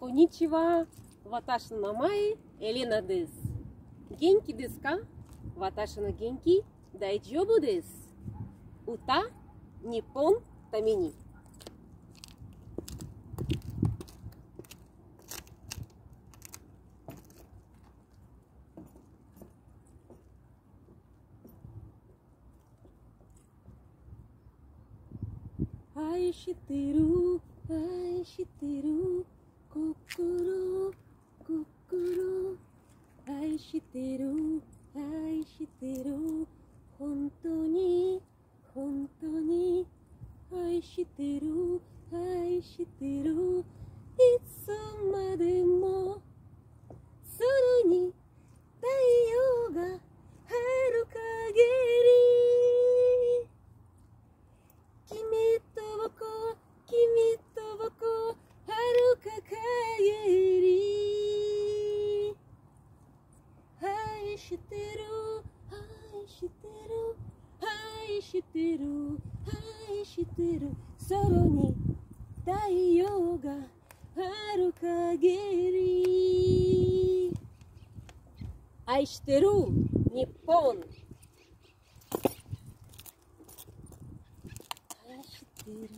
こんにちは。私の名前、エレナです。元気ですか？私の元気、大丈夫です。歌、日本、ために。愛してる、愛してる、心、心、愛してる、愛してる、本当に、本当に、愛してる、愛してる、いつまでも、空に太陽が張る限り、君と僕、遥か限り、愛してる、愛してる、愛してる、愛してる、空に太陽がある限り、愛してる、日本。愛してる。